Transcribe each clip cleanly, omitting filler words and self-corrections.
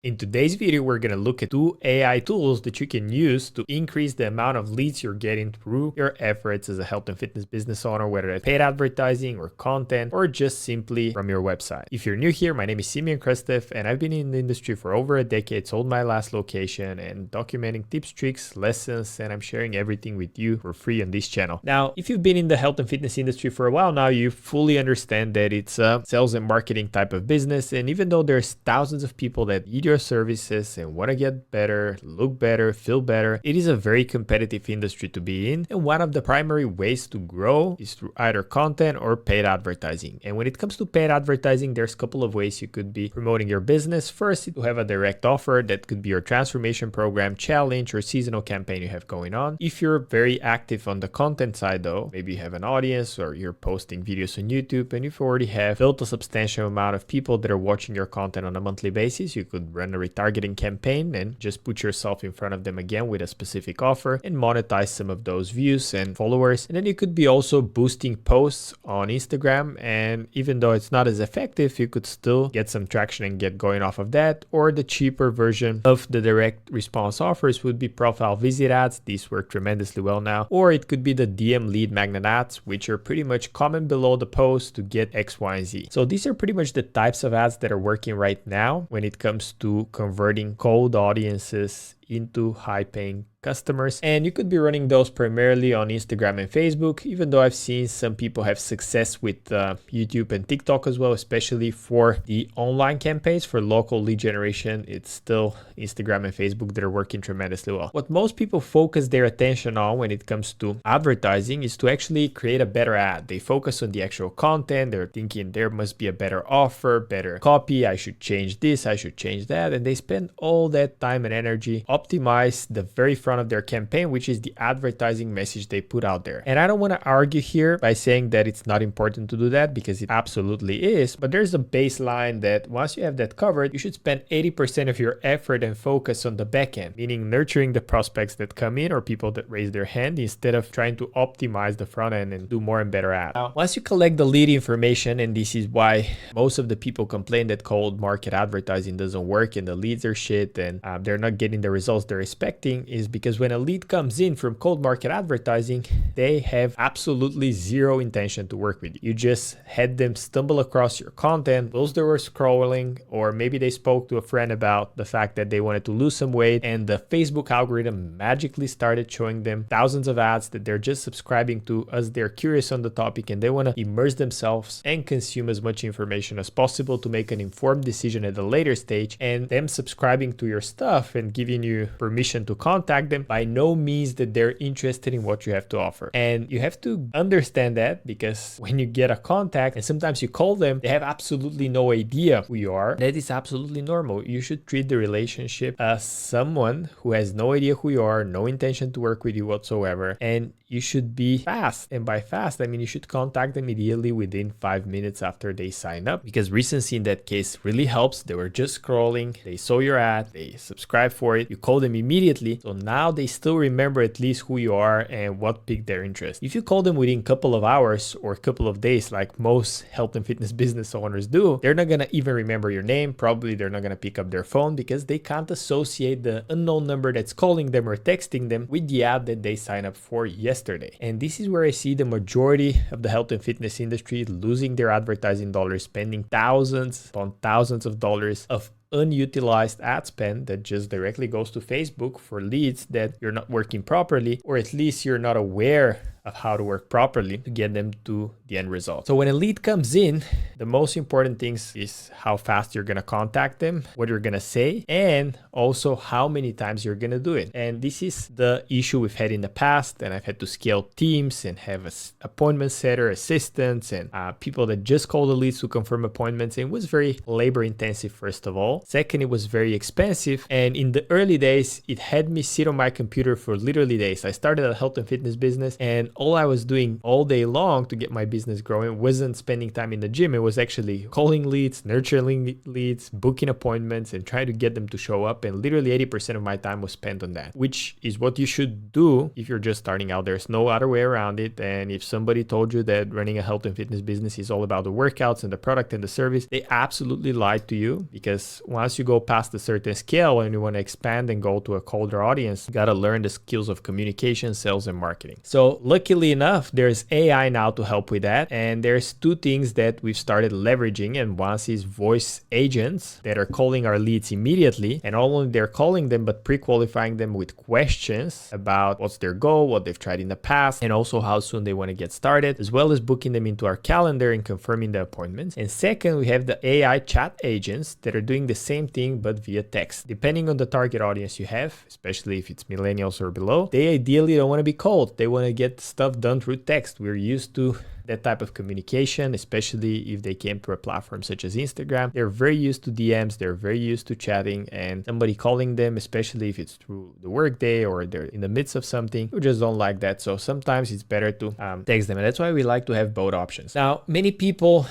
In today's video, we're going to look at two AI tools that you can use to increase the amount of leads you're getting through your efforts as a health and fitness business owner, whether it's paid advertising or content, or just simply from your website. If you're new here, my name is Simeon Krastev, and I've been in the industry for over a decade, sold my last location, and documenting tips, tricks, lessons, and I'm sharing everything with you for free on this channel. Now, if you've been in the health and fitness industry for a while now, you fully understand that it's a sales and marketing type of business, and even though there's thousands of people that need your services and want to get better, look better, feel better, it is a very competitive industry to be in. And one of the primary ways to grow is through either content or paid advertising. And when it comes to paid advertising, there's a couple of ways you could be promoting your business. First, you have a direct offer that could be your transformation program, challenge, or seasonal campaign you have going on. If you're very active on the content side though, maybe you have an audience or you're posting videos on YouTube and you've already have built a substantial amount of people that are watching your content on a monthly basis, you could run a retargeting campaign and just put yourself in front of them again with a specific offer and monetize some of those views and followers. And then you could be also boosting posts on Instagram, and even though it's not as effective, you could still get some traction and get going off of that. Or the cheaper version of the direct response offers would be profile visit ads. These work tremendously well now. Or it could be the DM lead magnet ads, which are pretty much comment below the post to get X, Y, and Z. So these are pretty much the types of ads that are working right now when it comes to converting cold audiences into high-paying customers. And you could be running those primarily on Instagram and Facebook, even though I've seen some people have success with YouTube and TikTok as well, especially for the online campaigns. For local lead generation, it's still Instagram and Facebook that are working tremendously well. What most people focus their attention on when it comes to advertising is to actually create a better ad. They focus on the actual content. They're thinking there must be a better offer, better copy, I should change this, I should change that, and they spend all that time and energy optimize the very front of their campaign, which is the advertising message they put out there. And I don't want to argue here by saying that it's not important to do that, because it absolutely is, but there's a baseline that once you have that covered, you should spend 80% of your effort and focus on the back end, meaning nurturing the prospects that come in or people that raise their hand, instead of trying to optimize the front end and do more and better ads. Now, once you collect the lead information, and this is why most of the people complain that cold market advertising doesn't work and the leads are shit and they're not getting the results they're expecting, is because when a lead comes in from cold market advertising, they have absolutely zero intention to work with you. You just had them stumble across your content whilst they were scrolling, or maybe they spoke to a friend about the fact that they wanted to lose some weight, and the Facebook algorithm magically started showing them thousands of ads that they're just subscribing to as they're curious on the topic and they want to immerse themselves and consume as much information as possible to make an informed decision at a later stage. And them subscribing to your stuff and giving you permission to contact them by no means that they're interested in what you have to offer. And you have to understand that, because when you get a contact and sometimes you call them, they have absolutely no idea who you are. That is absolutely normal. You should treat the relationship as someone who has no idea who you are, no intention to work with you whatsoever, and you should be fast. And by fast, I mean you should contact them immediately within 5 minutes after they sign up, because recency in that case really helps. They were just scrolling, they saw your ad, they subscribed for it, you call them immediately, so now they still remember at least who you are and what piqued their interest. If you call them within a couple of hours or a couple of days, like most health and fitness business owners do, they're not going to even remember your name. Probably they're not going to pick up their phone because they can't associate the unknown number that's calling them or texting them with the ad that they signed up for yesterday. And this is where I see the majority of the health and fitness industry losing their advertising dollars, spending thousands upon thousands of dollars of unutilized ad spend that just directly goes to Facebook for leads that you're not working properly, or at least you're not aware of how to work properly to get them to the end result. So when a lead comes in, the most important things is how fast you're going to contact them, what you're going to say, and also how many times you're going to do it. And this is the issue we've had in the past, and I've had to scale teams and have an appointment setter, assistants, and people that just call the leads to confirm appointments. And it was very labor intensive, first of all. Second, it was very expensive. And in the early days, it had me sit on my computer for literally days. I started a health and fitness business, and all I was doing all day long to get my business growing wasn't spending time in the gym. It was actually calling leads, nurturing leads, booking appointments, and trying to get them to show up. And literally 80% of my time was spent on that, which is what you should do if you're just starting out. There's no other way around it. And if somebody told you that running a health and fitness business is all about the workouts and the product and the service, they absolutely lied to you, because once you go past a certain scale and you want to expand and go to a colder audience, you got to learn the skills of communication, sales, and marketing. So luckily enough, there's AI now to help with that. And there's two things that we've started leveraging. And one is voice agents that are calling our leads immediately. And not only they're calling them, but pre-qualifying them with questions about what's their goal, what they've tried in the past, and also how soon they want to get started, as well as booking them into our calendar and confirming the appointments. And second, we have the AI chat agents that are doing the same thing, but via text. Depending on the target audience you have, especially if it's millennials or below, they ideally don't want to be cold. They want to get stuff done through text. We're used to that type of communication, especially if they came to a platform such as Instagram. They're very used to DMs, they're very used to chatting, and somebody calling them, especially if it's through the workday or they're in the midst of something, we just don't like that. So sometimes it's better to text them, and that's why we like to have both options. Now, many people,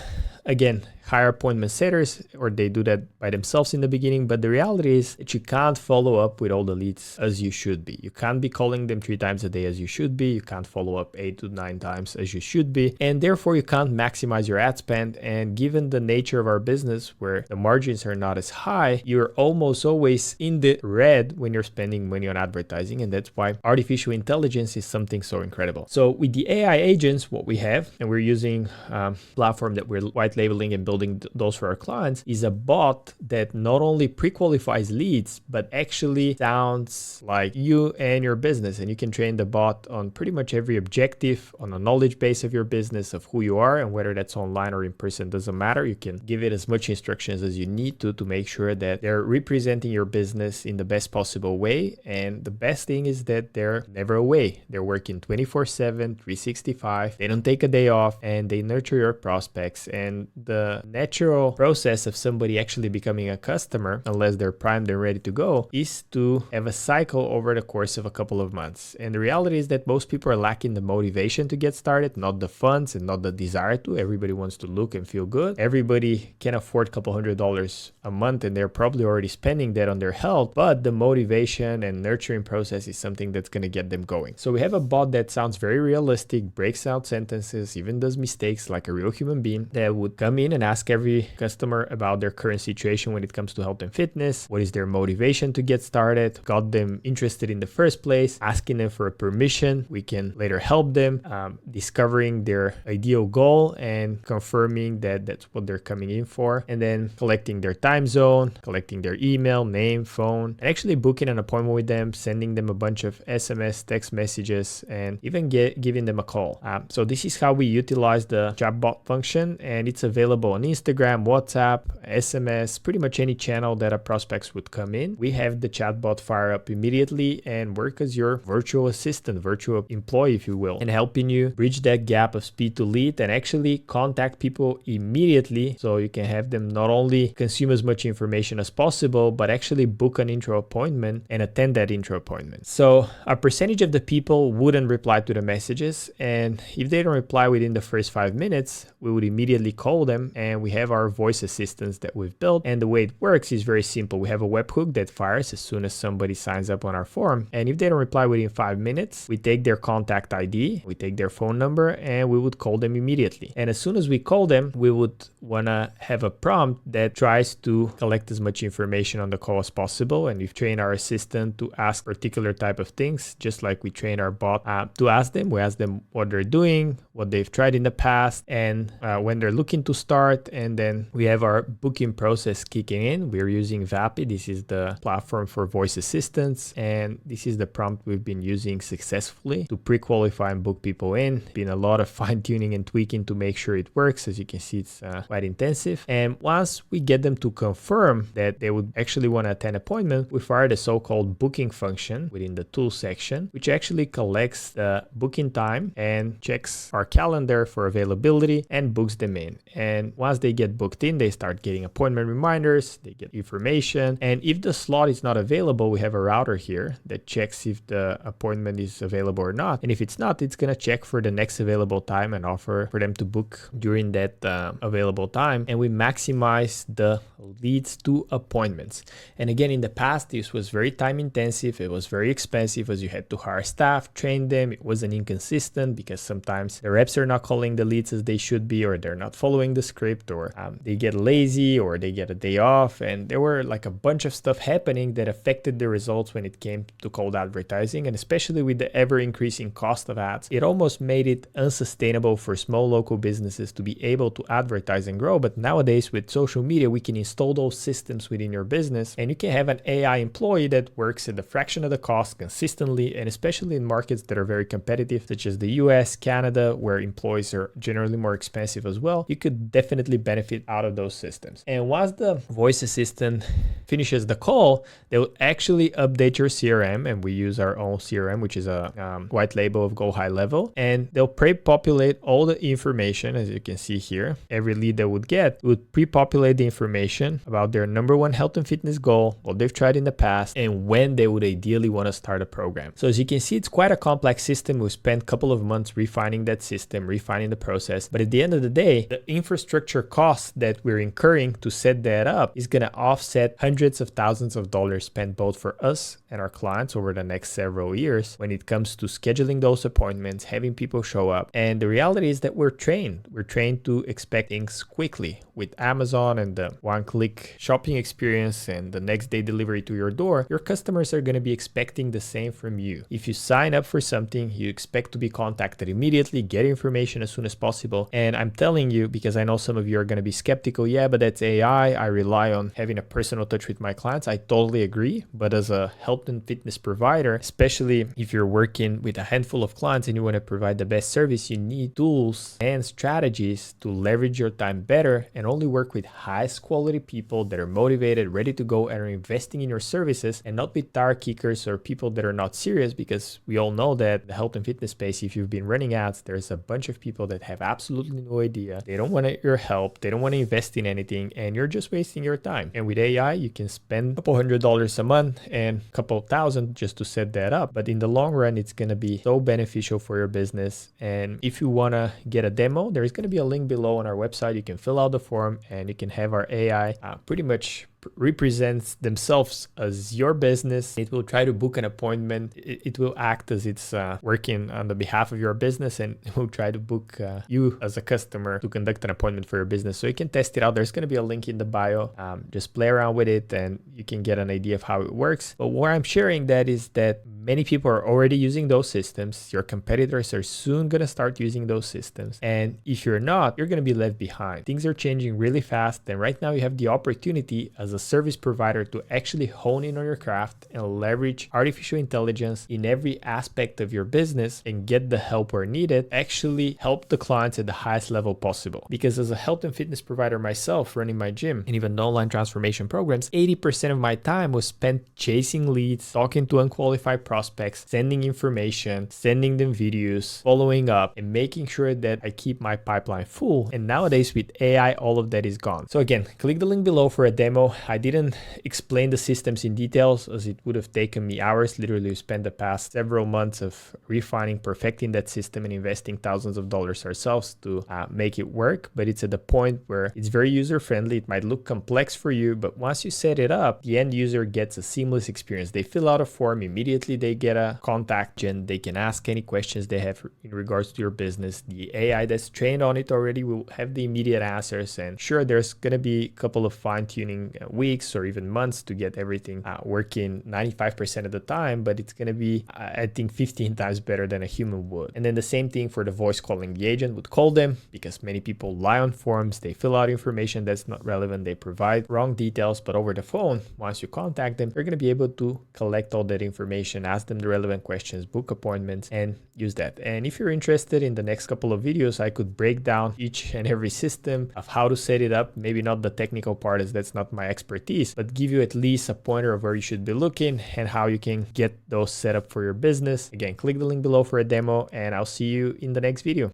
again, hire appointment setters, or they do that by themselves in the beginning. But the reality is that you can't follow up with all the leads as you should be. You can't be calling them 3 times a day as you should be. You can't follow up 8 to 9 times as you should be. And therefore, you can't maximize your ad spend. And given the nature of our business, where the margins are not as high, you're almost always in the red when you're spending money on advertising. And that's why artificial intelligence is something so incredible. So with the AI agents, what we have, and we're using a platform that we're white labeling and building those for our clients, is a bot that not only pre-qualifies leads, but actually sounds like you and your business. And you can train the bot on pretty much every objective, on a knowledge base of your business, of who you are, and whether that's online or in person, doesn't matter. You can give it as much instructions as you need to make sure that they're representing your business in the best possible way. And the best thing is that they're never away. They're working 24/7, 365. They don't take a day off, and they nurture your prospects. And the natural process of somebody actually becoming a customer, unless they're primed and ready to go, is to have a cycle over the course of a couple of months. And the reality is that most people are lacking the motivation to get started, not the funds and not the desire to. Everybody wants to look and feel good. Everybody can afford a couple $100 a month, and they're probably already spending that on their health, but the motivation and nurturing process is something that's going to get them going. So we have a bot that sounds very realistic, breaks out sentences, even does mistakes like a real human being, that would come in and ask every customer about their current situation when it comes to health and fitness. What is their motivation to get started? Got them interested in the first place? Asking them for a permission. We can later help them discovering their ideal goal and confirming that that's what they're coming in for. And then collecting their time zone, collecting their email, name, phone, and actually booking an appointment with them, sending them a bunch of SMS, text messages, and even giving them a call. So this is how we utilize the chatbot function, and it's available on Instagram, WhatsApp, SMS, pretty much any channel that a prospects would come in. We have the chatbot fire up immediately and work as your virtual assistant, virtual employee, if you will, and helping you bridge that gap of speed to lead and actually contact people immediately, so you can have them not only consume as much information as possible, but actually book an intro appointment and attend that intro appointment. So a percentage of the people wouldn't reply to the messages, and if they don't reply within the first 5 minutes, we would immediately call them, and we have our voice assistants that we've built. And the way it works is very simple. We have a webhook that fires as soon as somebody signs up on our form, and if they don't reply within 5 minutes, we take their contact ID, we take their phone number, and we would call them immediately. And as soon as we call them, we would want to have a prompt that tries to collect as much information on the call as possible. And we've trained our assistant to ask particular type of things, just like we train our bot to ask them. We ask them what they're doing, what they've tried in the past, and when they're looking to start. And then we have our booking process kicking in. We're using Vapi. This is the platform for voice assistants, and this is the prompt we've been using successfully to pre-qualify and book people in. Been a lot of fine-tuning and tweaking to make sure it works. As you can see, it's quite intensive. And once we get them to confirm that they would actually want to attend an appointment, we fire the so-called booking function within the tools section, which actually collects the booking time and checks our calendar for availability and books them in. And once once they get booked in, they start getting appointment reminders, they get information. And if the slot is not available, we have a router here that checks if the appointment is available or not. And if it's not, it's going to check for the next available time and offer for them to book during that available time. And we maximize the leads to appointments. And again, in the past, this was very time intensive. It was very expensive as you had to hire staff, train them. It wasn't inconsistent because sometimes the reps are not calling the leads as they should be, or they're not following the script, or they get lazy, or they get a day off. And there were like a bunch of stuff happening that affected the results when it came to cold advertising. And especially with the ever increasing cost of ads, it almost made it unsustainable for small local businesses to be able to advertise and grow. But nowadays with social media, we can install those systems within your business, and you can have an AI employee that works at a fraction of the cost consistently, and especially in markets that are very competitive, such as the US, Canada, where employees are generally more expensive as well. You could definitely benefit out of those systems. And once the voice assistant finishes the call, they'll actually update your CRM, and we use our own CRM, which is a white label of Go High Level, and they'll pre-populate all the information. As you can see here, every lead they would get would pre-populate the information about their number one health and fitness goal, what they've tried in the past, and when they would ideally want to start a program. So as you can see, it's quite a complex system. We spent a couple of months refining that system, refining the process, but at the end of the day, the infrastructure costs that we're incurring to set that up is going to offset hundreds of thousands of dollars spent both for us and our clients over the next several years when it comes to scheduling those appointments, having people show up. And the reality is that we're trained to expect things quickly. With Amazon and the one-click shopping experience and the next day delivery to your door, your customers are going to be expecting the same from you. If you sign up for something, you expect to be contacted immediately, get information as soon as possible. And I'm telling you, because I know some of you are going to be skeptical, yeah, but that's AI. I rely on having a personal touch with my clients. I totally agree. But as a health and fitness provider, especially if you're working with a handful of clients and you want to provide the best service, you need tools and strategies to leverage your time better and only work with highest quality people that are motivated, ready to go, and are investing in your services, and not with tire kickers or people that are not serious, because we all know that the health and fitness space, if you've been running ads, there's a bunch of people that have absolutely no idea. They don't want your help. They don't want to invest in anything, and you're just wasting your time. And with AI, you can spend a couple $100s a month and a couple thousand just to set that up. But in the long run, it's going to be so beneficial for your business. And if you want to get a demo, there's going to be a link below on our website. You can fill out the form and you can have our AI pretty much represents themselves as your business. It will try to book an appointment. It will act as it's working on the behalf of your business, and it will try to book you as a customer to conduct an appointment for your business. So you can test it out. There's going to be a link in the bio. Just play around with it and you can get an idea of how it works. But where I'm sharing that is that many people are already using those systems. Your competitors are soon going to start using those systems. And if you're not, you're going to be left behind. Things are changing really fast. And right now you have the opportunity as a service provider to actually hone in on your craft and leverage artificial intelligence in every aspect of your business and get the help where needed, actually help the clients at the highest level possible. Because as a health and fitness provider myself, running my gym and even online transformation programs, 80% of my time was spent chasing leads, talking to unqualified prospects, sending information, sending them videos, following up, and making sure that I keep my pipeline full. And nowadays with AI, all of that is gone. So again, click the link below for a demo. I didn't explain the systems in details as it would have taken me hours. Literally, we spent the past several months of refining, perfecting that system and investing thousands of dollars ourselves to make it work. But it's at the point where it's very user-friendly. It might look complex for you, but once you set it up, the end user gets a seamless experience. They fill out a form, immediately they get a contact and they can ask any questions they have in regards to your business. The AI that's trained on it already will have the immediate answers. And sure, there's going to be a couple of fine-tuning weeks or even months to get everything working 95% of the time, but it's going to be, I think, 15 times better than a human would. And then the same thing for the voice calling. The agent would call them because many people lie on forms. They fill out information that's not relevant. They provide wrong details, but over the phone, once you contact them, you're going to be able to collect all that information, ask them the relevant questions, book appointments, and use that. And if you're interested, in the next couple of videos, I could break down each and every system of how to set it up. Maybe not the technical part, as that's not my expertise, but give you at least a pointer of where you should be looking and how you can get those set up for your business. Again, click the link below for a demo, and I'll see you in the next video.